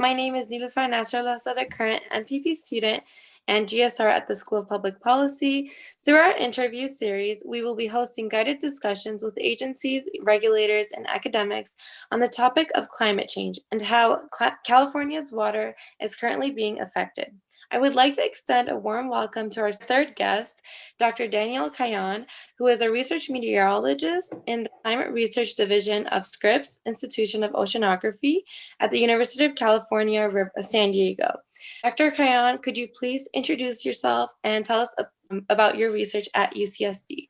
my name is Nilüfer Nasrallah, a current MPP student and GSR at the School of Public Policy. Through our interview series, we will be hosting guided discussions with agencies, regulators, and academics on the topic of climate change and how California's water is currently being affected. I would like to extend a warm welcome to our third guest, Dr. Daniel Cayan, who is a research meteorologist in the Climate Research Division of Scripps Institution of Oceanography at the University of California, San Diego. Dr. Cayan, could you please introduce yourself and tell us about your research at UCSD?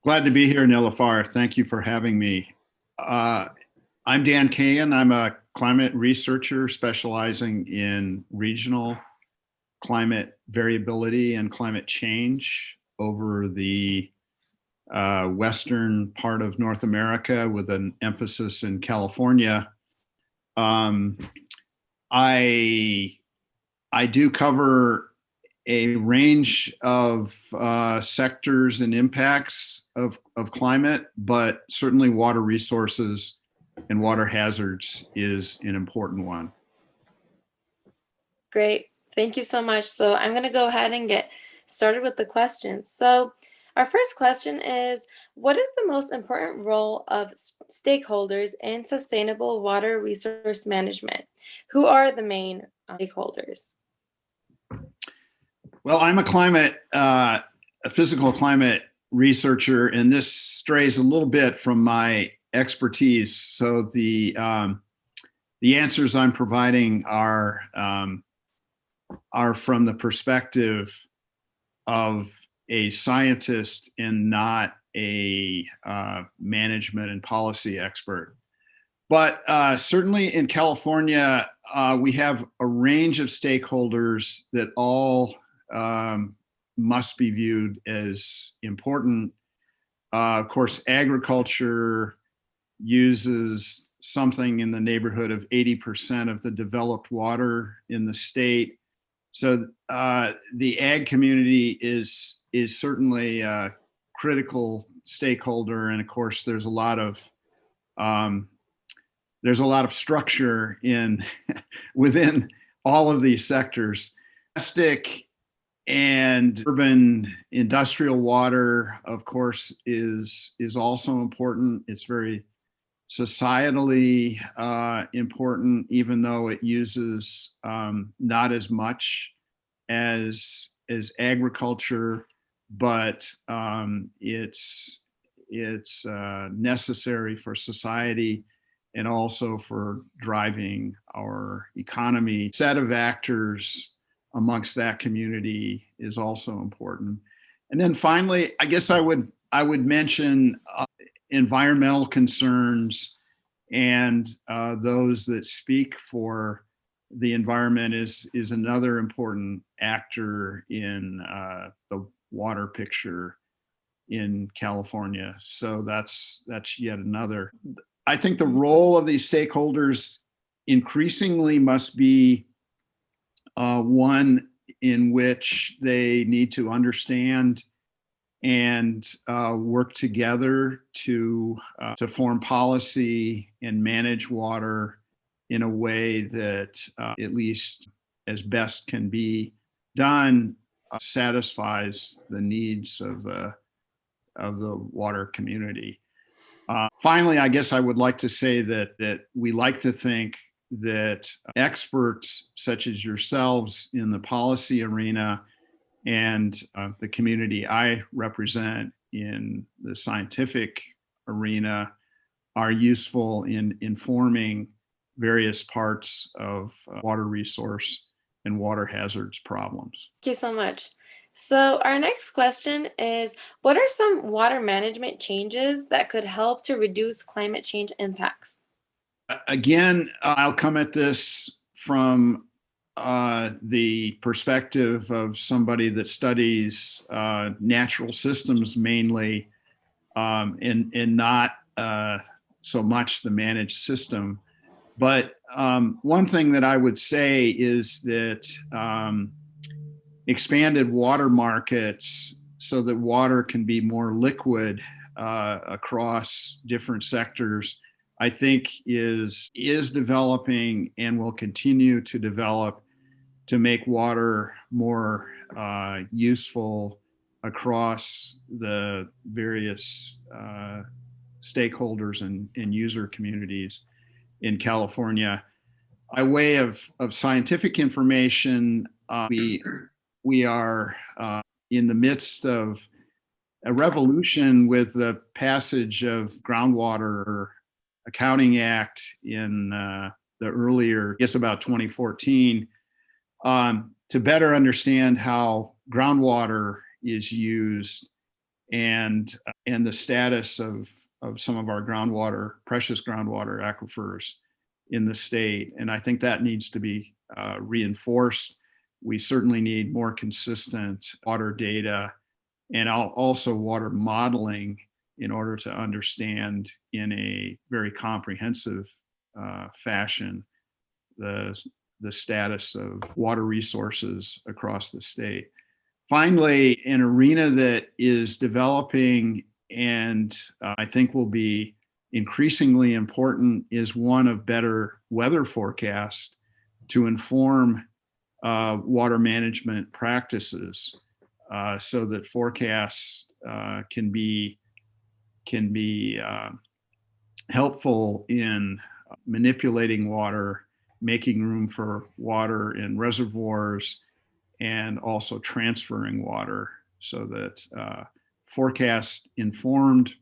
Glad to be here, Nilüfer. Thank you for having me. I'm Dan Cayan. I'm a climate researcher specializing in regional climate variability and climate change over the western part of North America with an emphasis in California. I do cover a range of sectors and impacts of climate, but certainly water resources and water hazards is an important one. Great. Thank you so much. So I'm going to go ahead and get started with the questions. So our first question is, what is the most important role of stakeholders in sustainable water resource management? Who are the main stakeholders? Well, I'm a physical climate researcher, and this strays a little bit from my expertise. So the answers I'm providing are from the perspective of a scientist and not a management and policy expert. But certainly in California, we have a range of stakeholders that all must be viewed as important. Of course, agriculture uses something in the neighborhood of 80% of the developed water in the state. So the ag community is certainly a critical stakeholder, and of course, there's a lot of structure in within all of these sectors. Domestic and urban industrial water, of course, is also important. It's very societally important, even though it uses not as much as agriculture, but it's necessary for society and also for driving our economy. Set of actors amongst that community is also important. And then finally, I guess I would mention environmental concerns and those that speak for the environment is another important actor in the water picture in California. So that's yet another. I think the role of these stakeholders increasingly must be one in which they need to understand and work together to form policy and manage water in a way that, at least as best can be done, satisfies the needs of the water community. Finally, I guess I would like to say that we like to think that experts such as yourselves in the policy arena and the community I represent in the scientific arena are useful in informing various parts of water resource and water hazards problems. Thank you so much. So our next question is, what are some water management changes that could help to reduce climate change impacts? Again, I'll come at this from the perspective of somebody that studies natural systems mainly, and not so much the managed system. But one thing that I would say is that expanded water markets so that water can be more liquid across different sectors I think is developing and will continue to develop to make water more useful across the various stakeholders and user communities in California. By way of scientific information, we are in the midst of a revolution with the passage of Groundwater Accounting Act in the earlier, I guess about 2014, to better understand how groundwater is used and the status of some of our precious groundwater aquifers in the state. And I think that needs to be reinforced. We certainly need more consistent water data and also water modeling in order to understand in a very comprehensive fashion the status of water resources across the state. Finally, an arena that is developing and I think will be increasingly important is one of better weather forecasts to inform water management practices so that forecasts can be helpful in manipulating water, making room for water in reservoirs, and also transferring water so that forecast informed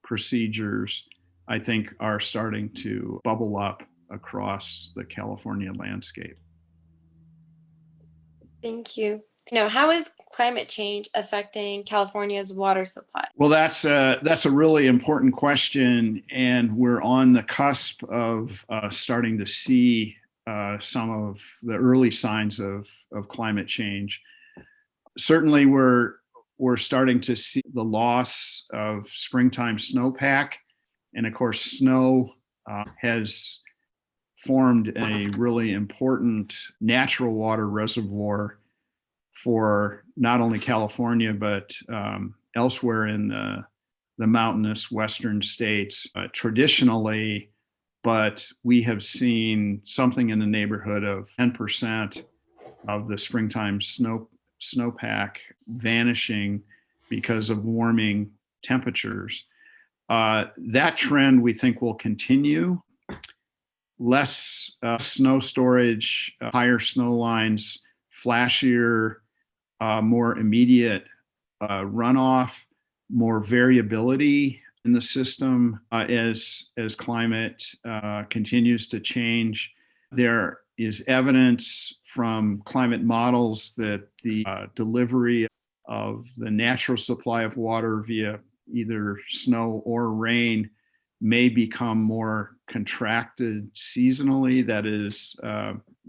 procedures, I think, are starting to bubble up across the California landscape. Thank you. How is climate change affecting California's water supply? Well, that's a really important question, and we're on the cusp of starting to see some of the early signs of climate change. Certainly, we're starting to see the loss of springtime snowpack, and of course, snow has formed a really important natural water reservoir for not only California, but elsewhere in the mountainous western states traditionally. But we have seen something in the neighborhood of 10% of the springtime snowpack vanishing because of warming temperatures. That trend we think will continue. Less snow storage, higher snow lines, flashier, more immediate runoff, more variability in the system as climate continues to change. There is evidence from climate models that the delivery of the natural supply of water via either snow or rain may become more contracted seasonally, that is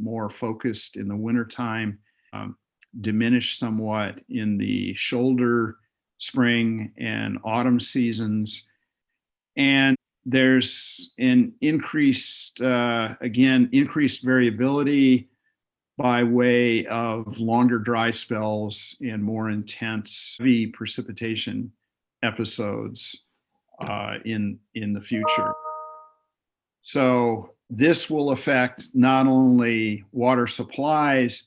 more focused in the wintertime, diminish somewhat in the shoulder, spring, and autumn seasons. And there's an increased variability by way of longer dry spells and more intense heavy precipitation episodes in the future. So this will affect not only water supplies,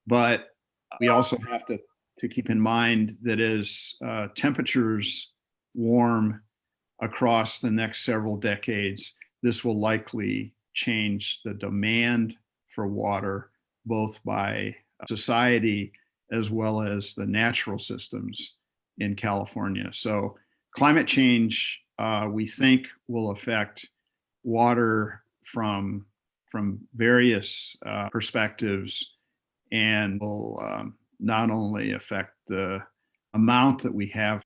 but we also have to keep in mind that as temperatures warm across the next several decades, this will likely change the demand for water, both by society as well as the natural systems in California. So climate change, we think, will affect water from various perspectives, and will not only affect the amount that we have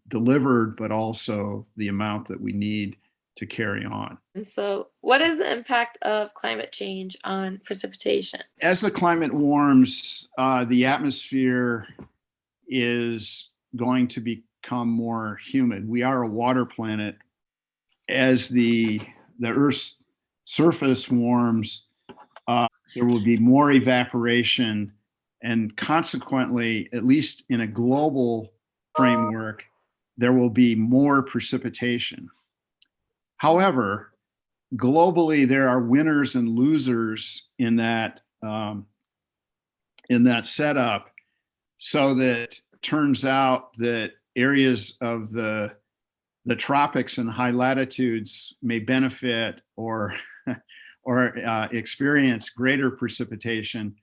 delivered, but also the amount that we need to carry on. And so, what is the impact of climate change on precipitation? As the climate warms, the atmosphere is going to become more humid. We are a water planet. As the Earth's surface warms, there will be more evaporation, and consequently, at least in a global framework, there will be more precipitation. However, globally, there are winners and losers in that setup, so that turns out that areas of the tropics and high latitudes may benefit or experience greater precipitation,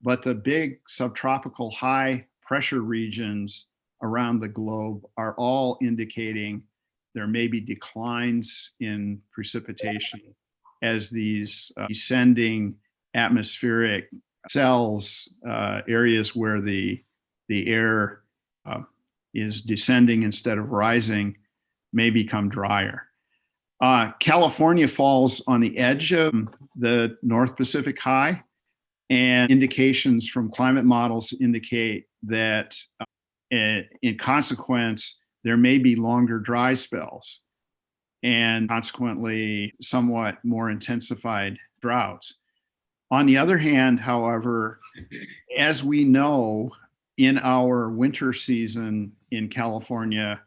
but the big subtropical high pressure regions around the globe are all indicating there may be declines in precipitation as these descending atmospheric cells, areas where the air is descending instead of rising, may become drier. California falls on the edge of the North Pacific High, and indications from climate models indicate that in consequence, there may be longer dry spells and consequently somewhat more intensified droughts. On the other hand, however, as we know, in our winter season in California,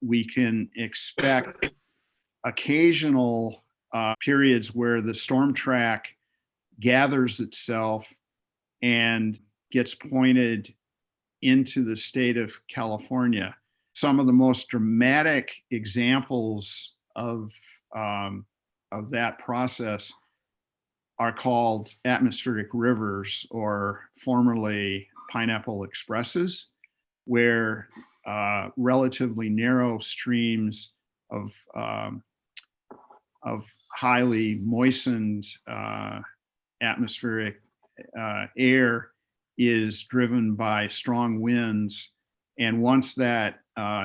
we can expect occasional periods where the storm track gathers itself and gets pointed into the state of California. Some of the most dramatic examples of that process are called atmospheric rivers, or formerly pineapple expresses, where relatively narrow streams of highly moistened atmospheric air is driven by strong winds. And once that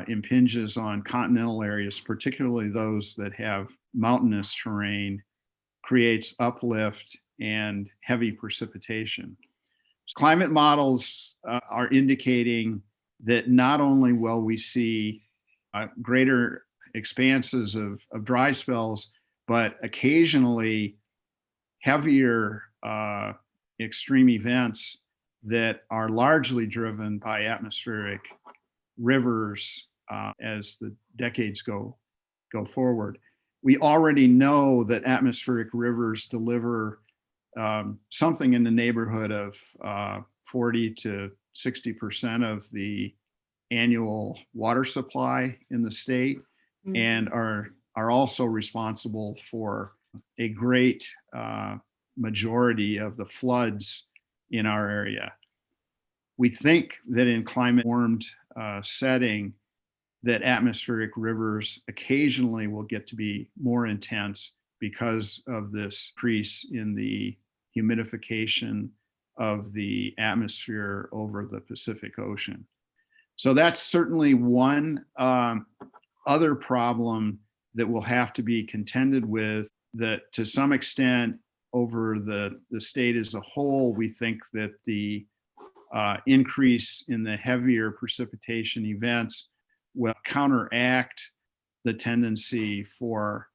impinges on continental areas, particularly those that have mountainous terrain, creates uplift and heavy precipitation. Climate models are indicating that not only will we see greater expanses of dry spells, but occasionally heavier extreme events that are largely driven by atmospheric rivers as the decades go forward. We already know that atmospheric rivers deliver something in the neighborhood of 40 to 60% of the annual water supply in the state, and are also responsible for a great majority of the floods in our area. We think that in climate warmed setting, that atmospheric rivers occasionally will get to be more intense because of this increase in the humidification of the atmosphere over the Pacific Ocean. So that's certainly one other problem that will have to be contended with, that to some extent over the state as a whole, we think that the increase in the heavier precipitation events will counteract the tendency for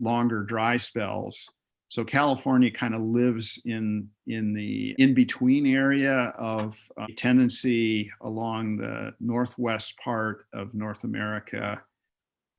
longer dry spells. So California kind of lives in the in-between area of a tendency along the northwest part of North America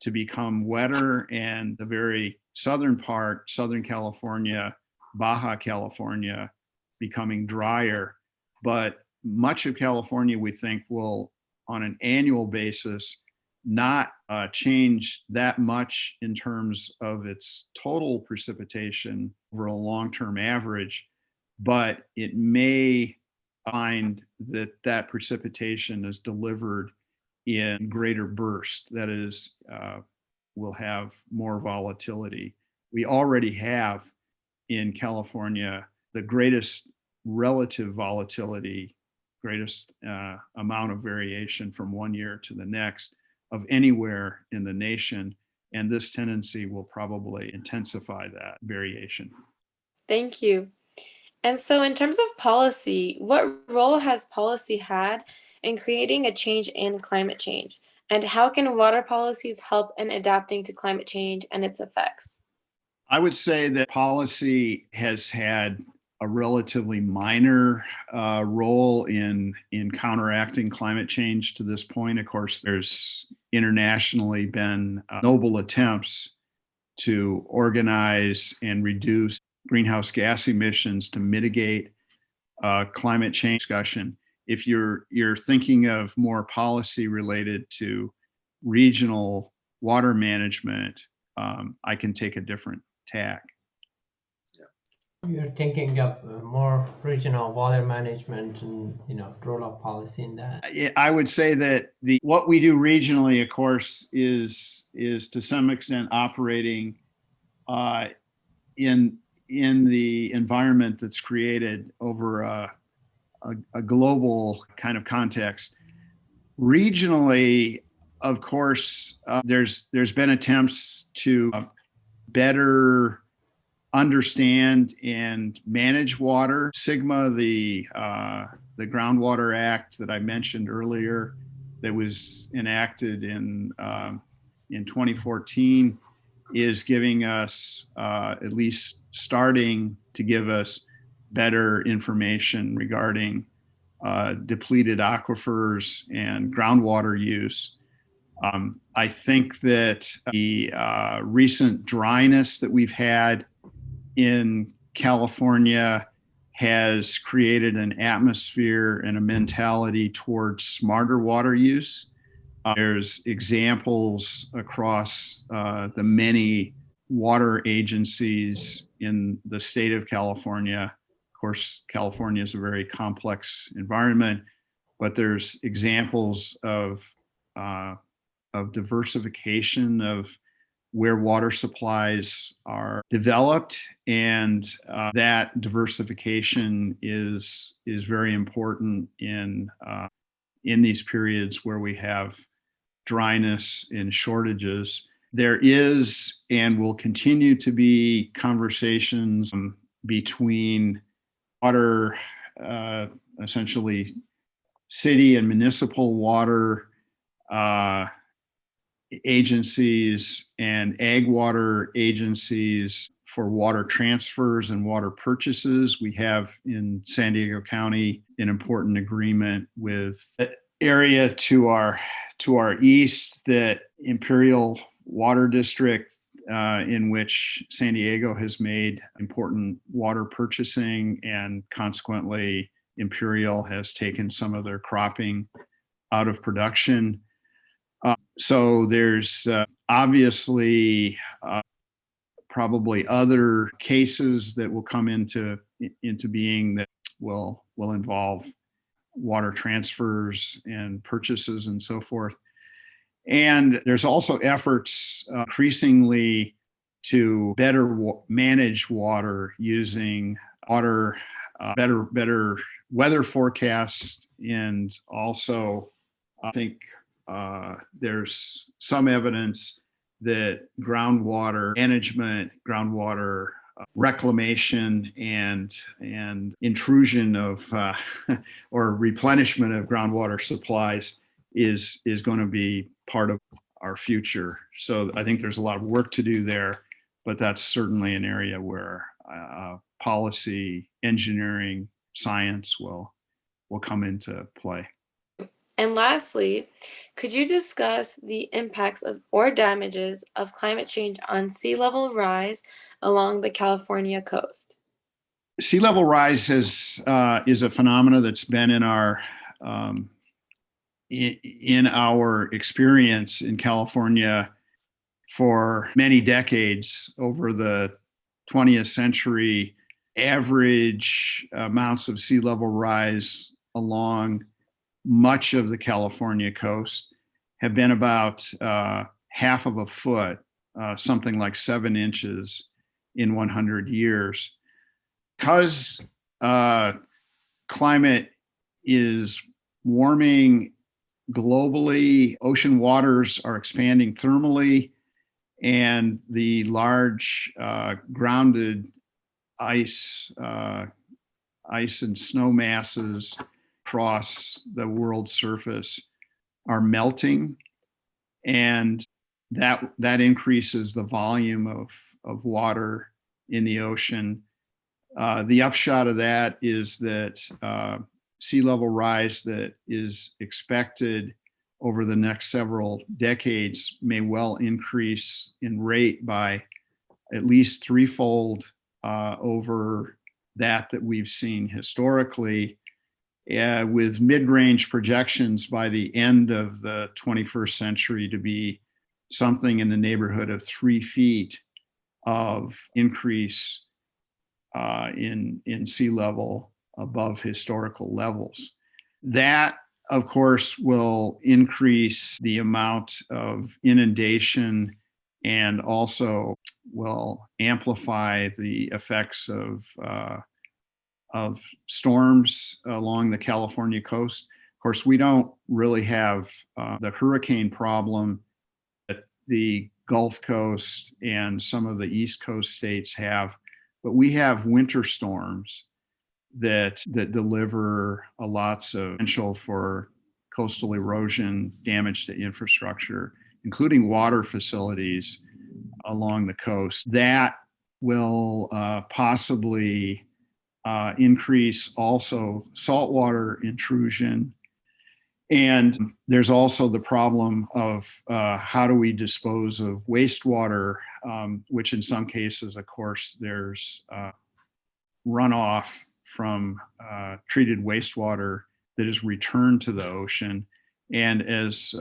to become wetter, and the very southern part, Southern California, Baja California, becoming drier. But much of California, we think, will, on an annual basis, not change that much in terms of its total precipitation over a long-term average, but it may find that precipitation is delivered in greater bursts. That is, will have more volatility. We already have in California the greatest relative volatility, greatest amount of variation from one year to the next of anywhere in the nation. And this tendency will probably intensify that variation. Thank you. And so, in terms of policy, what role has policy had in creating a change in climate change? And how can water policies help in adapting to climate change and its effects? I would say that policy has had a relatively minor role in counteracting climate change to this point. Of course, there's internationally been noble attempts to organize and reduce greenhouse gas emissions to mitigate climate change discussion. If you're thinking of more policy related to regional water management, I can take a different tack. You're thinking of more regional water management and role of policy in that. I would say that what we do regionally, of course, is to some extent operating in the environment that's created over a global kind of context. Regionally, of course, there's been attempts to better understand and manage water. Sigma, the Groundwater Act that I mentioned earlier, that was enacted in 2014, is giving us at least starting to give us better information regarding depleted aquifers and groundwater use. I think that the recent dryness that we've had in California has created an atmosphere and a mentality towards smarter water use. There's examples across the many water agencies in the state of California. Of course, California is a very complex environment, but there's examples of diversification of where water supplies are developed, and that diversification is very important in these periods where we have dryness and shortages. There is and will continue to be conversations between water, essentially city and municipal water agencies and ag water agencies for water transfers and water purchases. We have in San Diego County an important agreement with the area to our east, that Imperial Water District, in which San Diego has made important water purchasing, and consequently Imperial has taken some of their cropping out of production. So there's obviously probably other cases that will come into being that will involve water transfers and purchases and so forth. And there's also efforts increasingly to better manage water using better weather forecasts, and also I think there's some evidence that groundwater management, groundwater reclamation, and intrusion of or replenishment of groundwater supplies is going to be part of our future. So I think there's a lot of work to do there, but that's certainly an area where policy, engineering, science will come into play. And lastly, could you discuss the impacts of or damages of climate change on sea level rise along the California coast? Sea level rise is a phenomena that's been in our experience in California for many decades. Over the 20th century, average amounts of sea level rise along much of the California coast have been about half of a foot, something like 7 inches in 100 years. Because climate is warming globally, ocean waters are expanding thermally, and the large grounded ice and snow masses across the world's surface are melting, and that increases the volume of water in the ocean. The upshot of that is that sea level rise that is expected over the next several decades may well increase in rate by at least threefold over that we've seen historically, with mid-range projections by the end of the 21st century to be something in the neighborhood of 3 feet of increase in sea level above historical levels. That, of course, will increase the amount of inundation and also will amplify the effects of storms along the California coast. Of course, we don't really have the hurricane problem that the Gulf Coast and some of the East Coast states have, but we have winter storms that deliver lots of potential for coastal erosion, damage to infrastructure, including water facilities along the coast. That will possibly increase also saltwater intrusion. And there's also the problem of how do we dispose of wastewater, which in some cases, of course, there's runoff from treated wastewater that is returned to the ocean. And as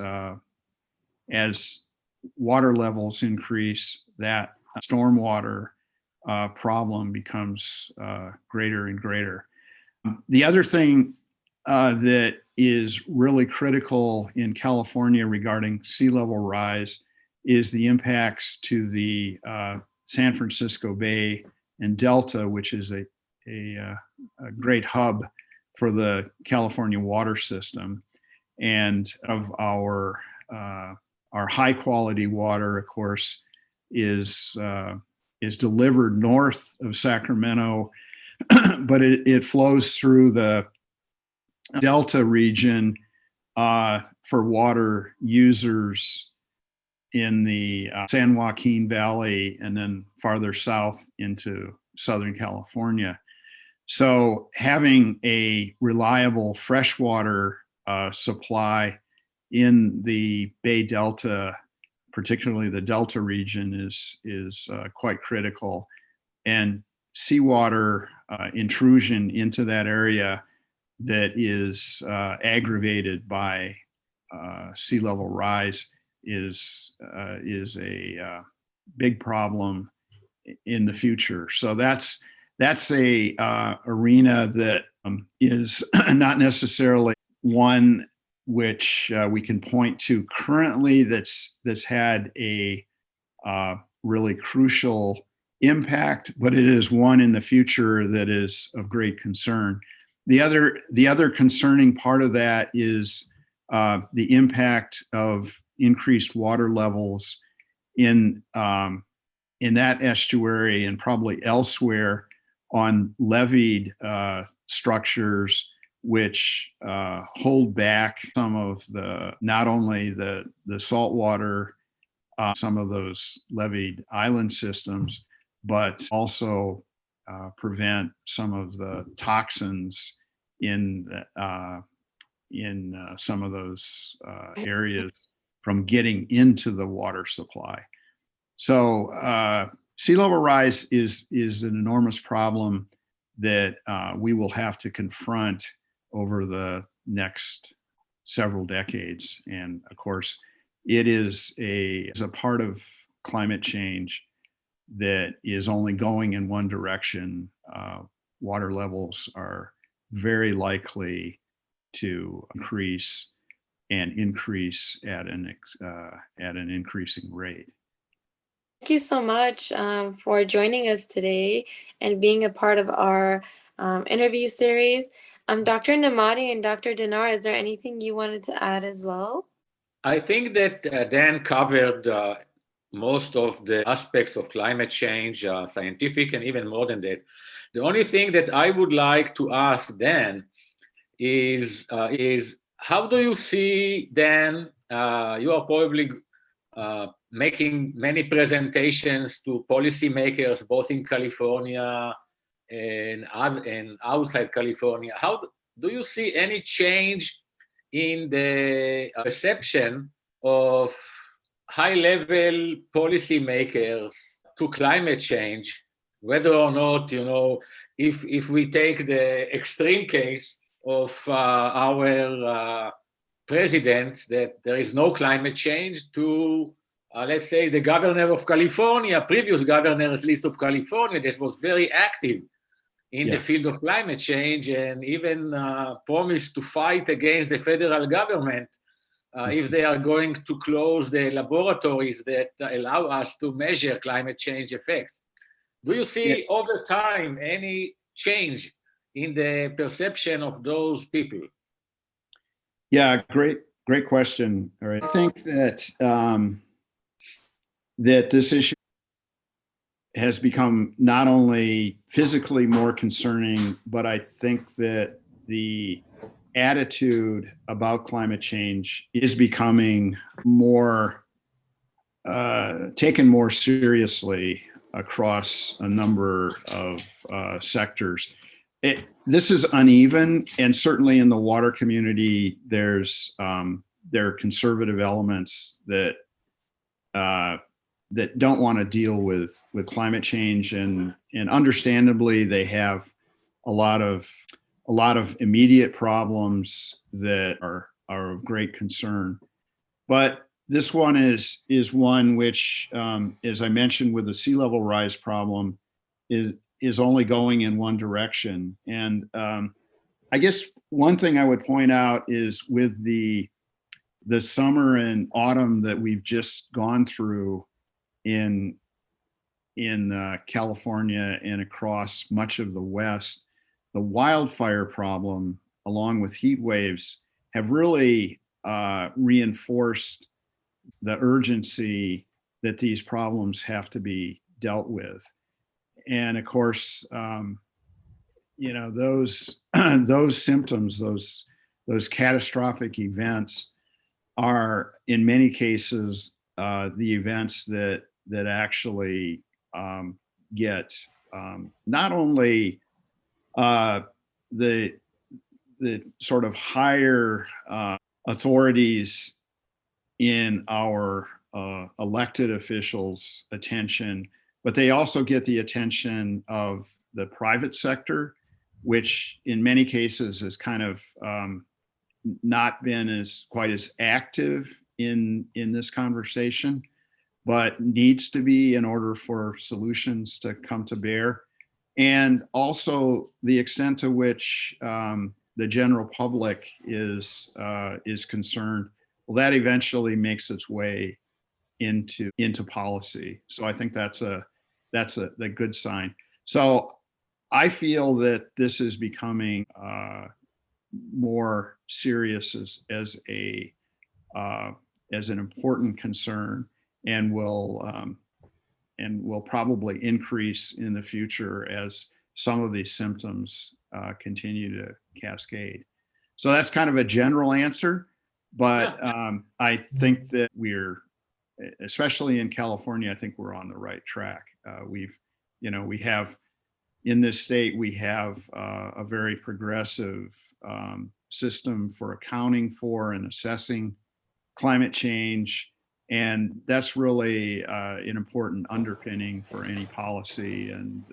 water levels increase, that stormwater problem becomes greater and greater. The other thing that is really critical in California regarding sea level rise is the impacts to the San Francisco Bay and Delta, which is a great hub for the California water system. And of our high quality water, of course, is delivered north of Sacramento, but it flows through the Delta region for water users in the San Joaquin Valley and then farther south into Southern California. So having a reliable freshwater supply in the Bay Delta, particularly the Delta region, is quite critical. And seawater intrusion into that area that is aggravated by sea level rise is a big problem in the future. So that's a arena that is not necessarily one which we can point to currently that's had a really crucial impact, but it is one in the future that is of great concern. The other concerning part of that is the impact of increased water levels in that estuary and probably elsewhere on leveed structures, which hold back some of not only the saltwater, some of those leveed island systems, but also prevent some of the toxins in some of those areas from getting into the water supply. So sea level rise is an enormous problem that we will have to confront over the next several decades. And of course, it is a part of climate change that is only going in one direction. Water levels are very likely to increase and increase at an increasing rate. Thank you so much for joining us today and being a part of our interview series. Dr. Namadi and Dr. Dinar, is there anything you wanted to add as well? I think that Dan covered most of the aspects of climate change, scientific and even more than that. The only thing that I would like to ask Dan is how do you see, Dan, you are probably making many presentations to policymakers, both in California and outside California. How do you see any change in the perception of high-level policymakers to climate change, whether or not, if we take the extreme case of our president that there is no climate change to, let's say, the governor of California, previous governor at least of California, that was very active in the field of climate change and even promised to fight against the federal government if they are going to close the laboratories that allow us to measure climate change effects. Do you see over time any change in the perception of those people? Yeah, great question. All right. I think that that this issue has become not only physically more concerning, but I think that the attitude about climate change is becoming more taken more seriously across a number of sectors. This is uneven, and certainly in the water community, there are conservative elements that that don't want to deal with climate change, and understandably, they have a lot of immediate problems that are of great concern. But this one is one which, as I mentioned, with the sea level rise problem, is only going in one direction. And I guess one thing I would point out is with the summer and autumn that we've just gone through in California and across much of the West, the wildfire problem, along with heat waves, have really reinforced the urgency that these problems have to be dealt with. And of course, those symptoms, those catastrophic events, are in many cases the events that actually get not only the sort of higher authorities in our elected officials' attention, but they also get the attention of the private sector, which in many cases has kind of not been quite as active in this conversation, but needs to be in order for solutions to come to bear. And also the extent to which the general public is concerned, well, that eventually makes its way into policy. So I think that's a good sign. So I feel that this is becoming more serious as an important concern, and will probably increase in the future as some of these symptoms continue to cascade. So that's kind of a general answer, but I think that especially in California, I think we're on the right track. We have in this state, we have a very progressive system for accounting for and assessing climate change. And that's really an important underpinning for any policy and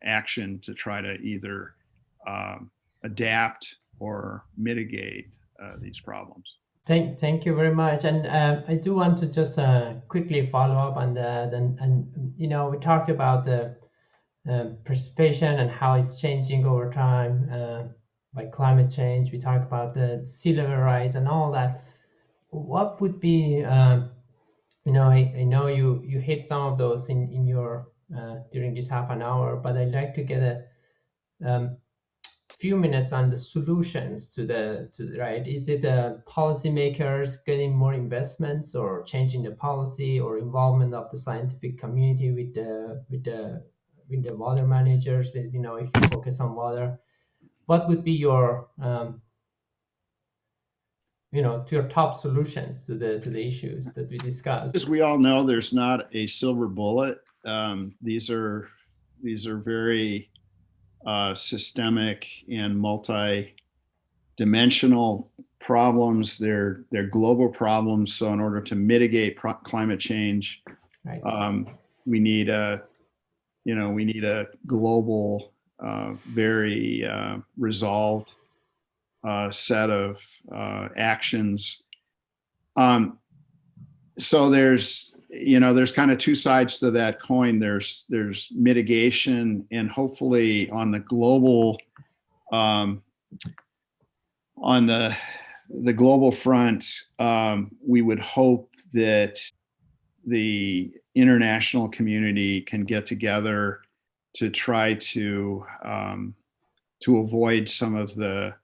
action to try to either adapt or mitigate these problems. Thank you very much. And I do want to just quickly follow up on that. And we talked about the precipitation and how it's changing over time by climate change. We talked about the sea level rise and all that. What would be, I know you hit some of those in your during this half an hour, but I'd like to get a few minutes on the solutions to the right. Is it policymakers getting more investments or changing the policy, or involvement of the scientific community with the water managers? If you focus on water, what would be your to your top solutions to the issues that we discussed? As we all know, there's not a silver bullet. These are very systemic and multi-dimensional problems. They're global problems. So in order to mitigate climate change, Right. we need a global, very resolved set of actions. So there's kind of two sides to that coin. There's mitigation, and hopefully on the global, on the global front, we would hope that the international community can get together to try to avoid some of the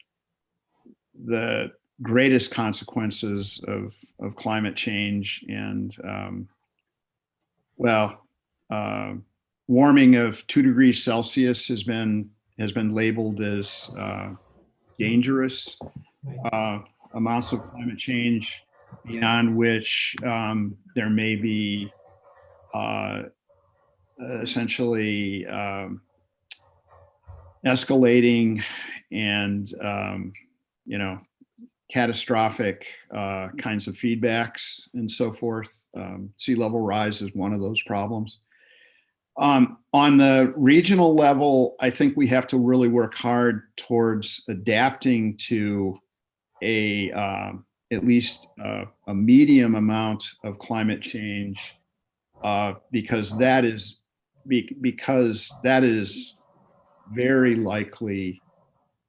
greatest consequences of climate change. And warming of 2 degrees Celsius has been labeled as dangerous. Amounts of climate change beyond which there may be essentially escalating and catastrophic kinds of feedbacks and so forth. Sea level rise is one of those problems. On the regional level, I think we have to really work hard towards adapting to at least a medium amount of climate change, because that is very likely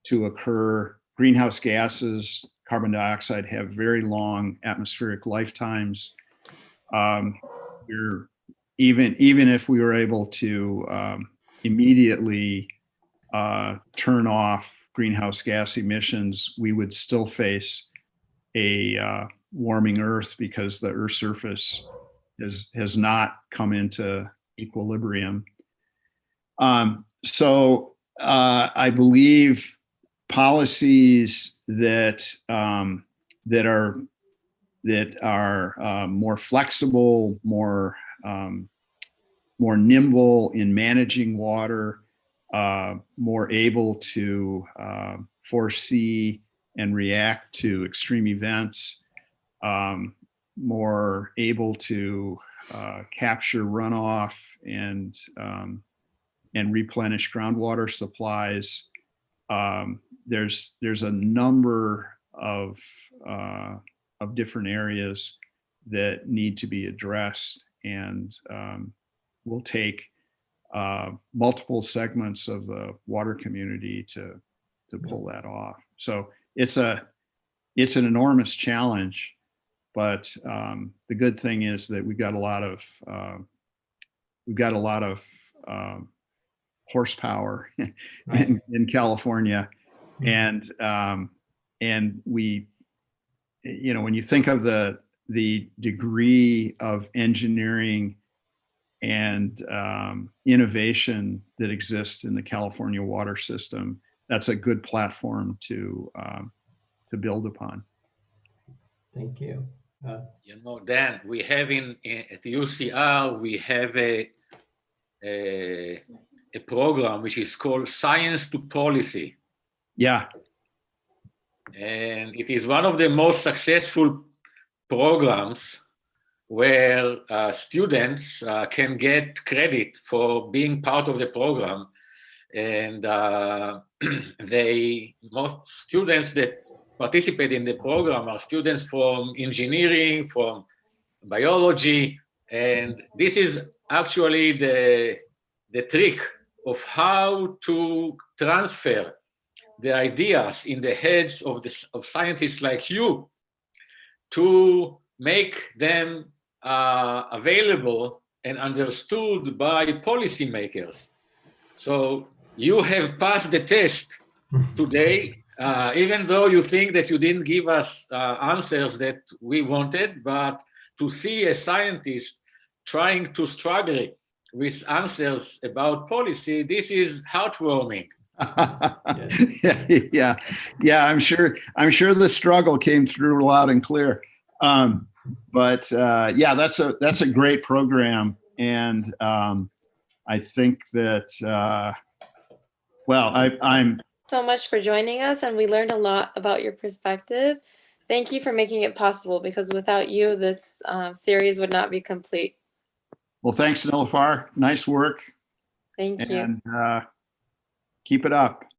to occur. Greenhouse gases, carbon dioxide, have very long atmospheric lifetimes. Even if we were able to immediately turn off greenhouse gas emissions, we would still face a warming Earth because the Earth's surface has not come into equilibrium. So I believe policies that are more flexible, more nimble in managing water, more able to foresee and react to extreme events, more able to capture runoff and replenish groundwater supplies. There's a number of different areas that need to be addressed, and will take multiple segments of the water community to pull that off. So it's an enormous challenge, but the good thing is that we've got a lot of horsepower in California, and we, when you think of the degree of engineering and innovation that exists in the California water system, that's a good platform to build upon. Thank you. Dan, we have at UCR, we have a program which is called Science to Policy. Yeah. And it is one of the most successful programs where students can get credit for being part of the program. And most students that participate in the program are students from engineering, from biology, and this is actually the trick of how to transfer the ideas in the heads of scientists like you to make them available and understood by policymakers. So you have passed the test today, even though you think that you didn't give us answers that we wanted, but to see a scientist trying to struggle with answers about policy, this is heartwarming. Yeah. I'm sure the struggle came through loud and clear. But that's a great program, and I think that so much for joining us, and we learned a lot about your perspective. Thank you for making it possible, because without you, this series would not be complete. Well, thanks, Nilafar. Nice work. Thank you. And keep it up.